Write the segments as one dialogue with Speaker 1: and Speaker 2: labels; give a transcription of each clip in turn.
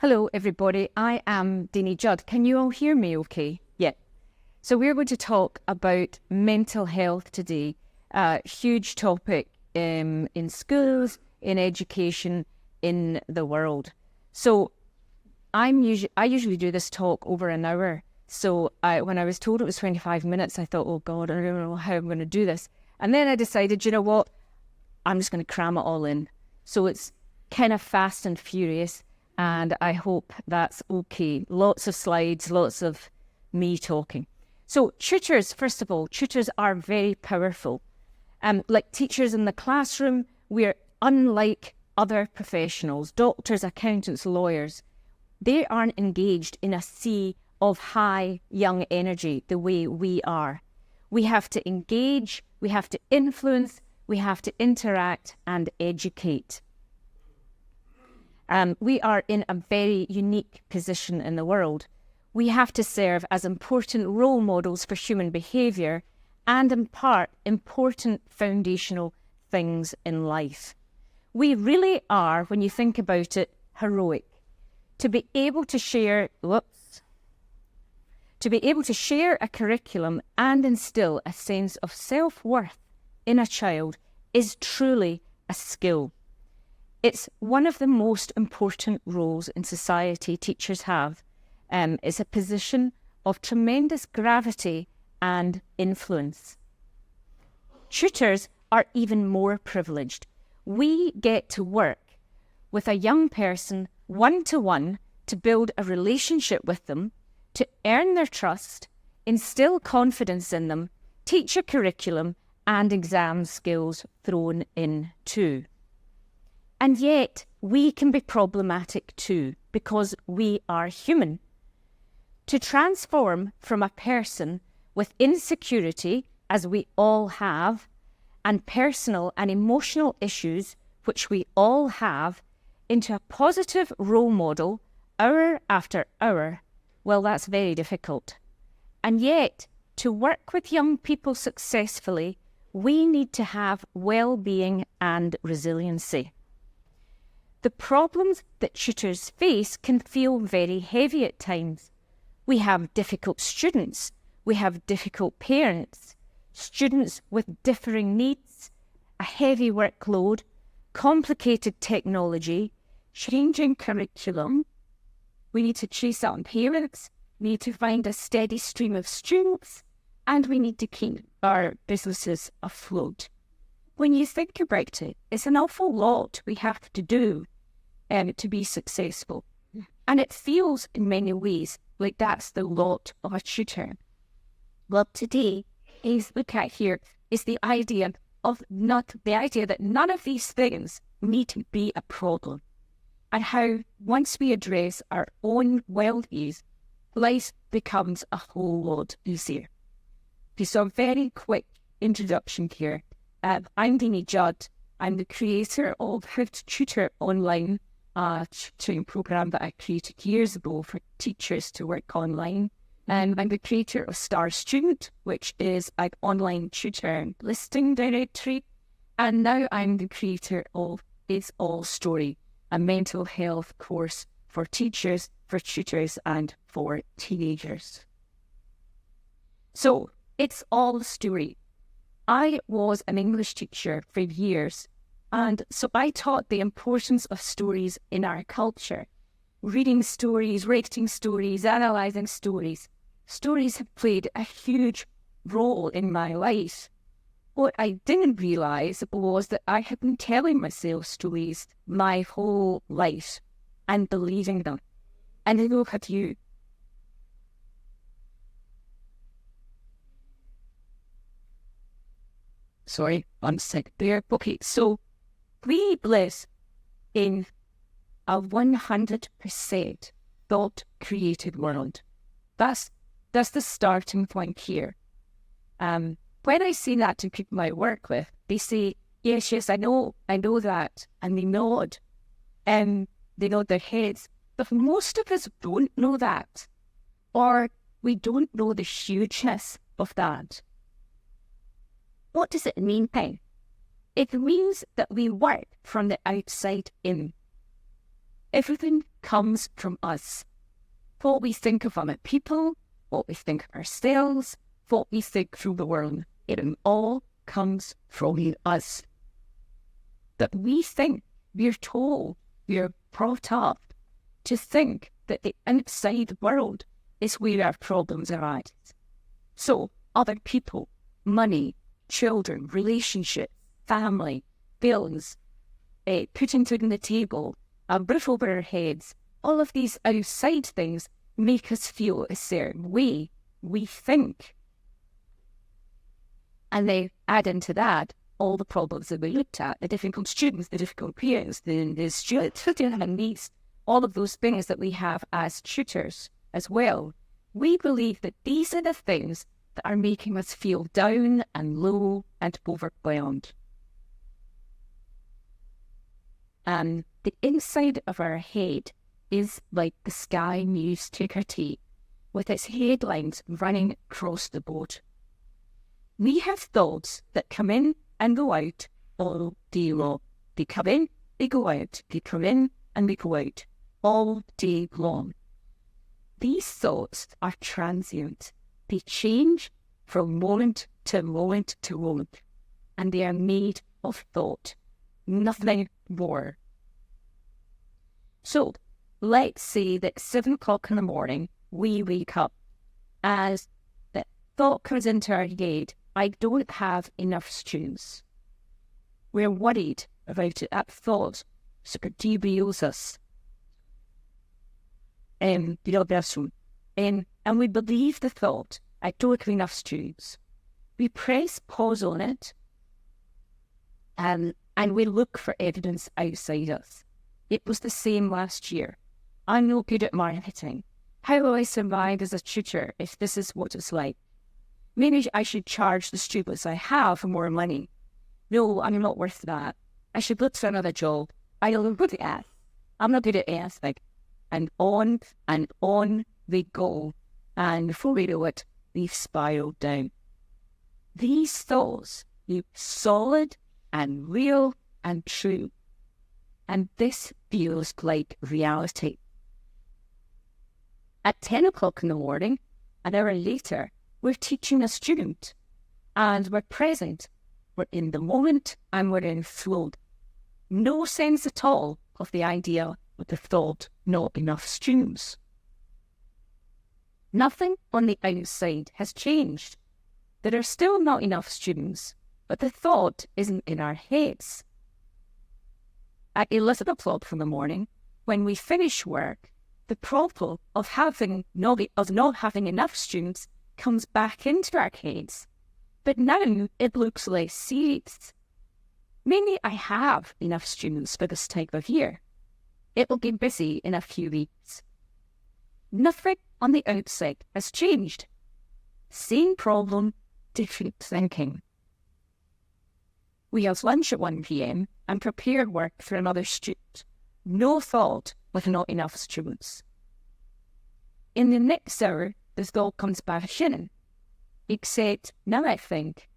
Speaker 1: Hello, everybody. I am Deany Judd. Can you all hear me okay? Yeah. So we're going to talk about mental health today. Huge topic in schools, in education, in the world. So I usually do this talk over an hour. So when I was told it was 25 minutes, I thought, oh God, I don't know how I'm going to do this. And then I decided, you know what? I'm just going to cram it all in. So it's kind of fast and furious. And I hope that's okay. Lots of slides, lots of me talking. So tutors, first of all, tutors are very powerful. Like teachers in the classroom, we're unlike other professionals, doctors, accountants, lawyers. They aren't engaged in a sea of high young energy the way we are. We have to engage, we have to influence, we have to interact and educate. We are in a very unique position in the world. We have to serve as important role models for human behaviour and impart important foundational things in life. We really are, when you think about it, heroic. To be able to share a curriculum and instill a sense of self-worth in a child is truly a skill. It's one of the most important roles in society teachers have. It's a position of tremendous gravity and influence. Tutors are even more privileged. We get to work with a young person one-to-one to build a relationship with them, to earn their trust, instill confidence in them, teach a curriculum and exam skills thrown in too. And yet, we can be problematic too, because we are human. To transform from a person with insecurity, as we all have, and personal and emotional issues, which we all have, into a positive role model, hour after hour, well, that's very difficult. And yet, to work with young people successfully, we need to have well-being and resiliency. The problems that tutors face can feel very heavy at times. We have difficult students, we have difficult parents, students with differing needs, a heavy workload, complicated technology, changing curriculum. We need to chase out parents, we need to find a steady stream of students, and we need to keep our businesses afloat. When you think about it, it's an awful lot we have to do to be successful. And it feels in many ways like that's the lot of a tutor. Well, today is the idea that none of these things need to be a problem, and how once we address our own well-being, life becomes a whole lot easier. Okay, so a very quick introduction here. I'm Deany Judd. I'm the creator of How to Tutor Online, a tutoring program that I created years ago for teachers to work online. And I'm the creator of Star Student, which is an online tutor listing directory. And now I'm the creator of It's All Story, a mental health course for teachers, for tutors, and for teenagers. So, It's All Story. I was an English teacher for years, and so I taught the importance of stories in our culture. Reading stories, writing stories, analysing stories. Stories have played a huge role in my life. What I didn't realise was that I had been telling myself stories my whole life and believing them. And I know have you. Sorry, I'm sick there. Okay, so we live in a 100% thought-created world. That's the starting point here. When I say that to people I work with, they say, yes, I know that, and they nod, and they nod their heads. But most of us don't know that, or we don't know the hugeness of that. What does it mean then? It means that we work from the outside in. Everything comes from us. What we think of other people, what we think of ourselves, what we think through the world, it all comes from us. That we think, we're told, we're brought up to think that the outside world is where our problems arise. So, other people, money, children, relationships, family, bills, putting food on the table, a roof over our heads, all of these outside things make us feel a certain way. We think. And they add into that all the problems that we looked at, the difficult students, the difficult parents, the students who didn't have needs, all of those things that we have as tutors as well. We believe that these are the things that are making us feel down and low and overwhelmed. And the inside of our head is like the Sky News ticker tape, with its headlines running across the board. We have thoughts that come in and go out all day long. They come in, they go out. They come in and they go out all day long. These thoughts are transient. They change from moment to moment to moment, and they are made of thought, nothing more. So, let's say that 7 o'clock in the morning, we wake up as the thought comes into our head, I don't have enough students. We're worried about it. That thought sort of derails us. And we believe the thought, I don't have enough students. We press pause on it, and we look for evidence outside us. It was the same last year. I'm no good at marketing. How will I survive as a tutor if this is what it's like? Maybe I should charge the students I have for more money. No, I'm not worth that. I should look for another job. I don't know good at math. I'm not good at anything. And on they go. And before we know it, they've spiraled down. These thoughts look solid and real and true. And this feels like reality. At 10 o'clock in the morning, an hour later, we're teaching a student, and we're present. We're in the moment, and we're in flow. No sense at all of the idea of the thought, not enough students. Nothing on the outside has changed. There are still not enough students, but the thought isn't in our heads. At 11 o'clock in the morning, when we finish work, the problem of not having enough students comes back into our heads. But now it looks less serious. Maybe I have enough students for this type of year. It will get busy in a few weeks. Nothing on the outside has changed. Same problem, different thinking. We have lunch at 1 p.m. and prepare work for another student. No thought with not enough students. In the next hour, the thought comes back in. Except now I think,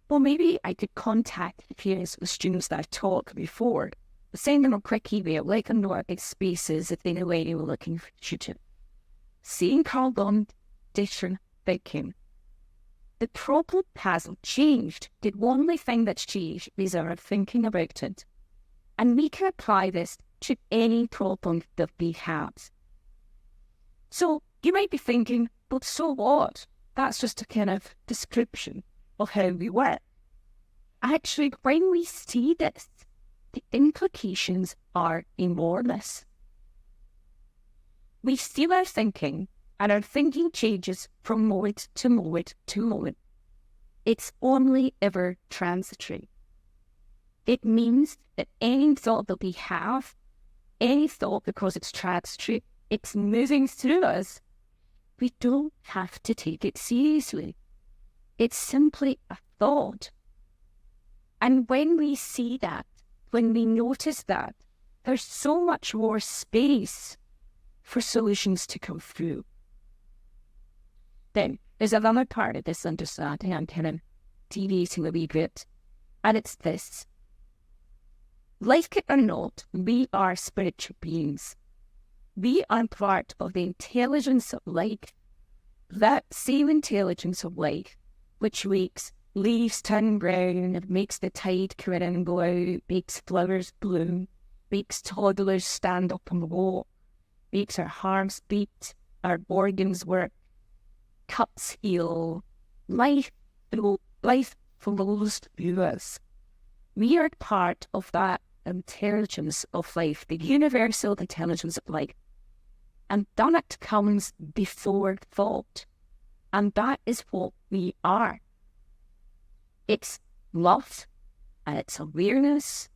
Speaker 1: well, maybe I could contact the parents of the students that I've taught before, send them a quick email, let them know about spaces if they know where were looking for a tutor. Same problem, different thinking. The problem hasn't changed. The only thing that's changed is our thinking about it. And we can apply this to any problem that we have. So you might be thinking, but so what? That's just a kind of description of how we work. Actually, when we see this, the implications are enormous. We steal our thinking, and our thinking changes from moment to moment to moment. It's only ever transitory. It means that any thought that we have, any thought because it's transitory, it's moving through us, we don't have to take it seriously. It's simply a thought. And when we see that, when we notice that, there's so much more space for solutions to come through. Then there's another part of this understanding I'm kind of deviating a wee bit, and it's this. Like it or not, we are spiritual beings. We are part of the intelligence of life. That same intelligence of life, which makes leaves turn brown, it makes the tide come in and go out, makes flowers bloom, makes toddlers stand up and walk, makes our hearts beat, our organs work, cuts heal, life flows through us. We are part of that intelligence of life, the universal intelligence of life. And that comes before thought. And that is what we are. It's love, and it's awareness,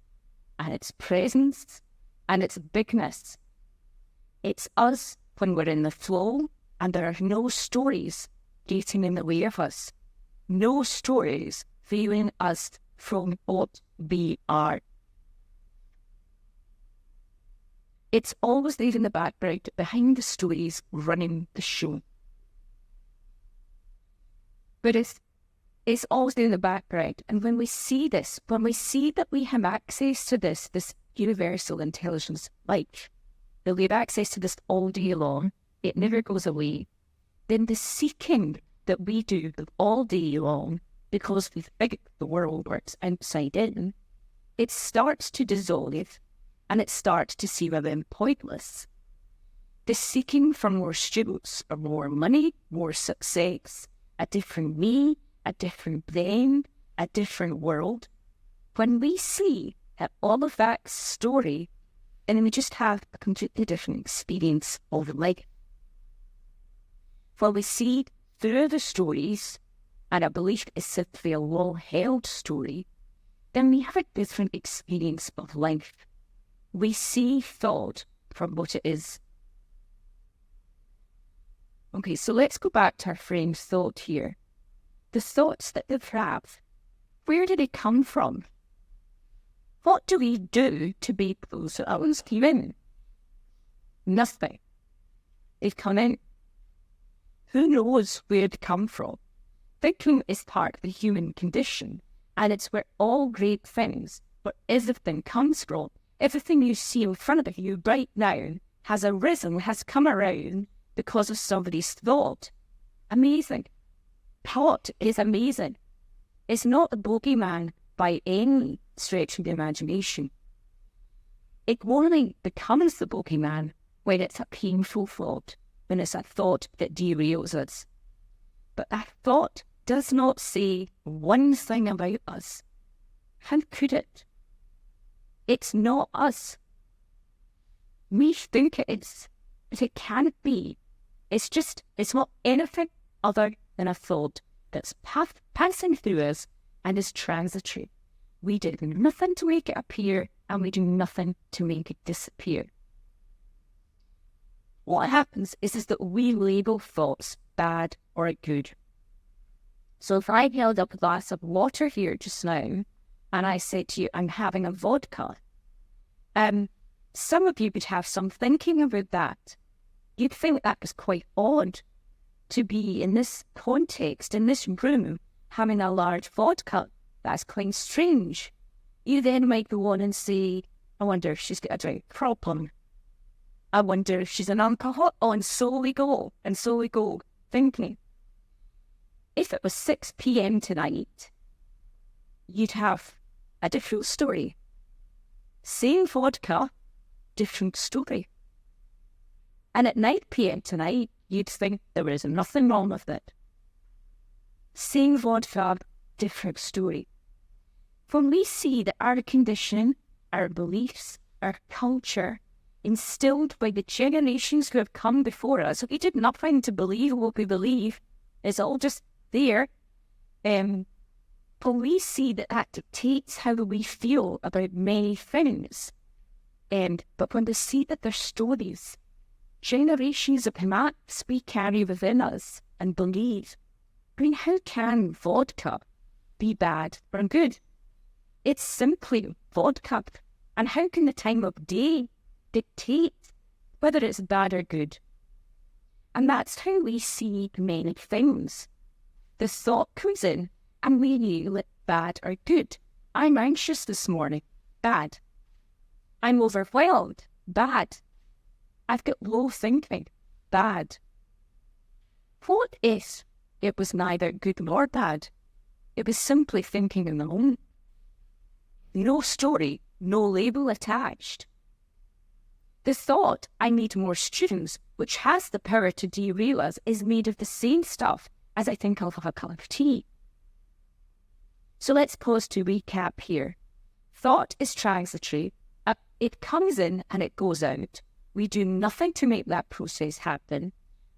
Speaker 1: and it's presence, and it's bigness. It's us when we're in the flow, and there are no stories getting in the way of us. No stories veiling us from what we are. It's always there in the background, behind the stories, running the show. But it's always there in the background. And when we see this, when we see that we have access to this universal intelligence, like that we have access to this all day long, it never goes away, then the seeking that we do all day long, because we think the world works outside in, it starts to dissolve and it starts to seem a bit pointless. The seeking for more students or more money, more success, a different me, a different brain, a different world. When we see that all of that story, and then we just have a completely different experience of life. When we see through the stories, and I believe it's simply a well-held story, then we have a different experience of life. We see thought from what it is. Okay, so let's go back to our framed thought here. The thoughts that we have, where did they come from? What do we do to make those thoughts come in? Nothing. They've come in. Who knows where they come from? Thinking is part of the human condition, and it's where all great things, where everything comes from. Everything you see in front of you right now has arisen, has come around because of somebody's thought. Amazing. Thought is amazing. It's not the bogeyman by any stretch of the imagination. It only becomes the bogeyman when it's a painful thought, when it's a thought that derails us. But that thought does not say one thing about us. How could it? It's not us. We think it is, but it can't be. It's not anything other than a thought that's passing through us and is transitory. We did nothing to make it appear, and we do nothing to make it disappear. What happens is that we label thoughts bad or good. So if I held up a glass of water here just now, and I said to you, I'm having a vodka, some of you would have some thinking about that. You'd think that was quite odd to be in this context, in this room, having a large vodka. That's quite strange. You then might go on and say, I wonder if she's got a drink problem. I wonder if she's an alcoholic. Oh, and so we go, thinking. If it was 6 p.m. tonight, you'd have a different story. Same vodka, different story. And at 9 p.m. tonight, you'd think there was nothing wrong with it. Same vodka, different story. When we see that our condition, our beliefs, our culture, instilled by the generations who have come before us, we did nothing to believe what we believe, it's all just there. When we see that dictates how we feel about many things, but when we see that there's stories, generations of maps we carry within us and believe, I mean, how can vodka be bad or good? It's simply vodka. And how can the time of day dictate whether it's bad or good? And that's how we see many things. The thought comes in and we label it bad or good. I'm anxious this morning. Bad. I'm overwhelmed. Bad. I've got low thinking. Bad. What if it was neither good nor bad? It was simply thinking in the moment. No story, no label attached. The thought, I need more students, which has the power to derail us, is made of the same stuff as I think I'll have a cup of tea. So let's pause to recap here. Thought is transitory. It comes in and it goes out. We do nothing to make that process happen.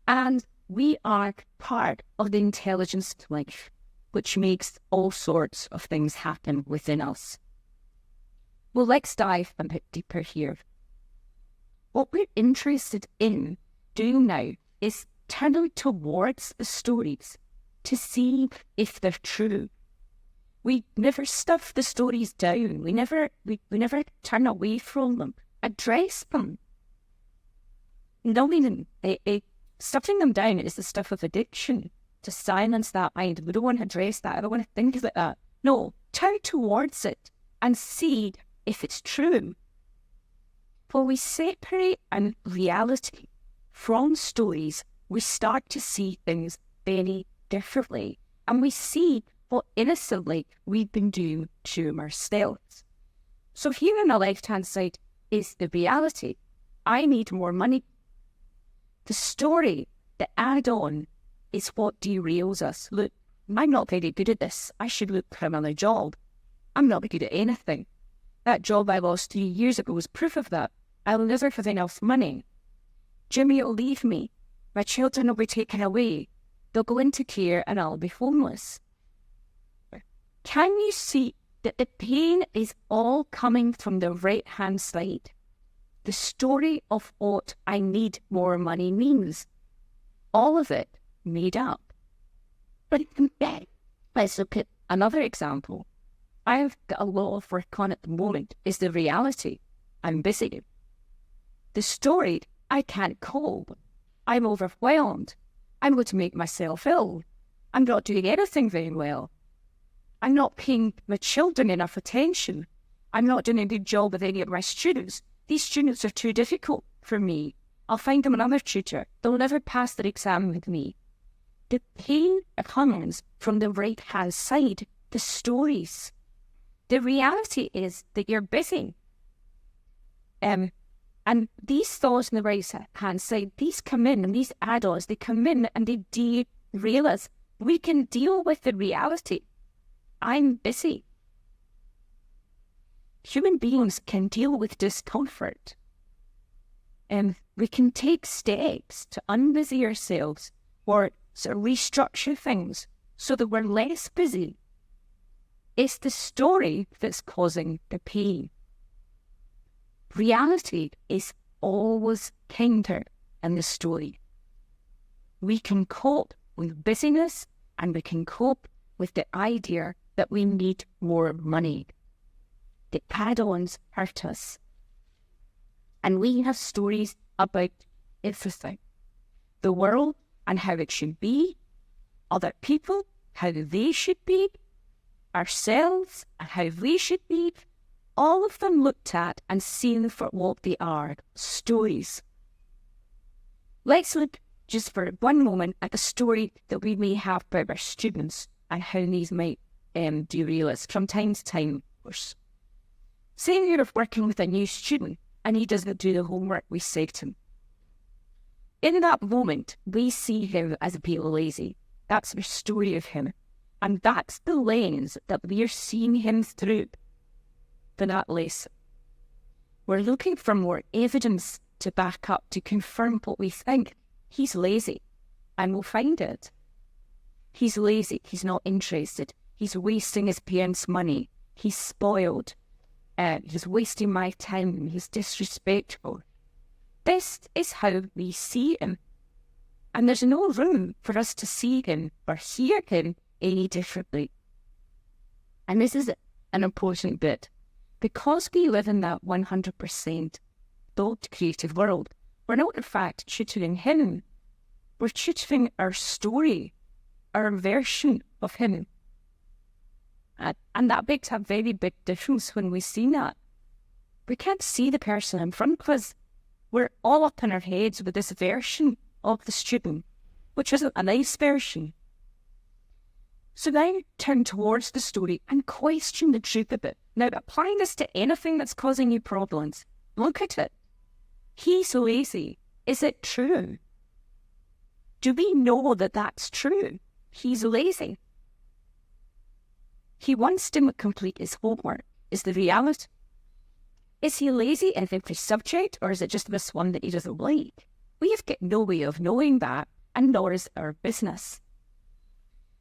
Speaker 1: And we are part of the intelligence of life, which makes all sorts of things happen within us. Well, let's dive a bit deeper here. What we're interested in doing now is turning towards the stories to see if they're true. We never stuff the stories down. We never turn away from them. Address them. Knowing them, stuffing them down is the stuff of addiction. To silence that mind. We don't want to address that. I don't want to think about that. No, turn towards it and see if it's true. When we separate reality from stories, we start to see things very differently. And we see what innocently we've been doing to ourselves. So here on the left-hand side is the reality. I need more money. The story, the add-on, is what derails us. Look, I'm not very good at this. I should look for another job. I'm not good at anything. That job I lost 3 years ago was proof of that. I'll never have enough money. Jimmy will leave me. My children will be taken away. They'll go into care and I'll be homeless. Can you see that the pain is all coming from the right-hand side? The story of what I need more money means. All of it made up. But let's look at another example. I've got a lot of work on at the moment is the reality. I'm busy. The story, I can't cope. I'm overwhelmed. I'm going to make myself ill. I'm not doing anything very well. I'm not paying my children enough attention. I'm not doing a good job with any of my students. These students are too difficult for me. I'll find them another tutor. They'll never pass their exam with me. The pain comes from the right-hand side, the stories. The reality is that you're busy. And these thoughts on the right-hand side, these come in, and these add-ons, they come in and they derail us. We can deal with the reality. I'm busy. Human beings can deal with discomfort. And we can take steps to unbusy ourselves or sort of restructure things so that we're less busy. It's the story that's causing the pain. Reality is always kinder than the story. We can cope with busyness and we can cope with the idea that we need more money. The add-ons hurt us. And we have stories about everything. The world and how it should be, other people, how they should be, ourselves and how they should be, all of them looked at and seen for what they are, stories. Let's look just for one moment at the story that we may have about our students and how these might derail us from time to time, of course. Say you're working with a new student and he doesn't do the homework we said to him. In that moment, we see him as being lazy. That's our story of him. And that's the lens that we're seeing him through for that lesson. We're looking for more evidence to back up, to confirm what we think. He's lazy, and we'll find it. He's lazy, he's not interested, he's wasting his parents' money, he's spoiled, he's wasting my time, he's disrespectful. This is how we see him. And there's no room for us to see him or hear him any differently. And this is an important bit. Because we live in that 100% thought creative world, we're not in fact tutoring him. We're tutoring our story, our version of him. And that makes a very big difference when we see that. We can't see the person in front of us. We're all up in our heads with this version of the student, which isn't a nice version. So now turn towards the story and question the truth of it. Now, apply this to anything that's causing you problems. Look at it. He's lazy. Is it true? Do we know that that's true? He's lazy. He wants to complete his homework. Is the reality? Is he lazy in every subject, or is it just this one that he doesn't like? We have got no way of knowing that, and nor is our business.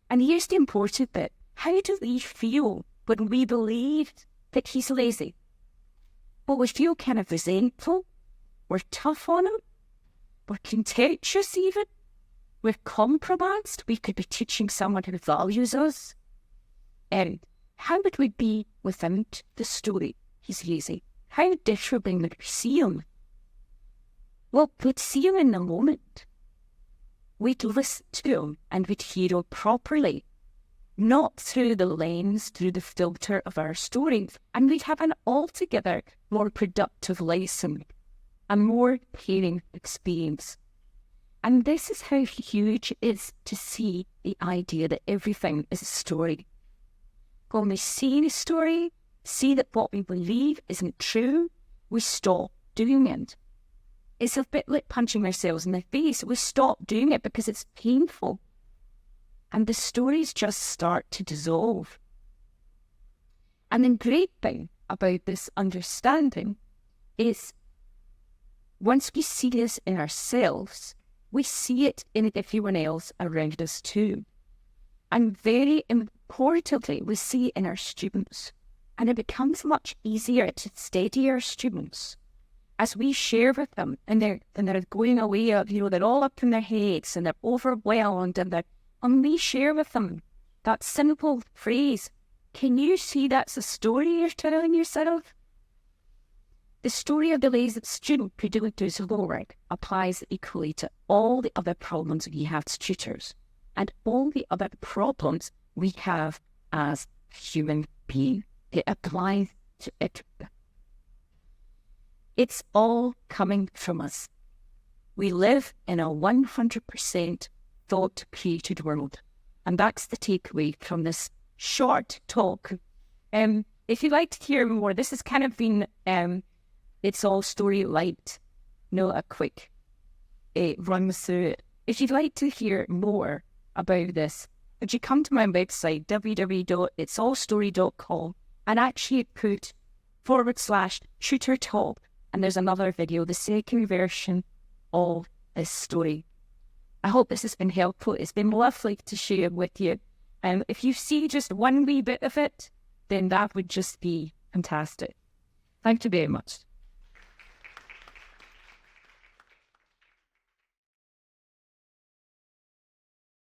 Speaker 1: And here's the important bit. How do we feel when we believe that he's lazy? Well, we feel kind of resentful. We're tough on him. We're contentious even. We're compromised. We could be teaching someone who values us. And how would we be without the story? He's lazy. How differently would we see him? Well, we'd see him in the moment. We'd listen to him and we'd hear him properly, not through the lens, through the filter of our story. And we'd have an altogether more productive lesson, a more caring experience. And this is how huge it is to see the idea that everything is a story. When we see the story, see that what we believe isn't true, we stop doing it. It's a bit like punching ourselves in the face. We stop doing it because it's painful. And the stories just start to dissolve. And the great thing about this understanding is once we see this in ourselves, we see it in everyone else around us too. And very importantly, we see it in our students. And it becomes much easier to steady our students as we share with them, and they're going away of, they're all up in their heads and they're overwhelmed, and we share with them that simple phrase, can you see that's a story you're telling yourself? The story of the lazy student who didn't do his homework applies equally to all the other problems we have as tutors and all the other problems we have as human beings. It applies to it. It's all coming from us. We live in a 100% thought-created world. And that's the takeaway from this short talk. If you'd like to hear more, this has kind of been, it's all story light, a quick run through it. If you'd like to hear more about this, would you come to my website, www.itsallstory.com, and actually put /tutor talk. And there's another video, the second version of this story. I hope this has been helpful. It's been lovely to share with you. If you see just one wee bit of it, then that would just be fantastic. Thank you very much.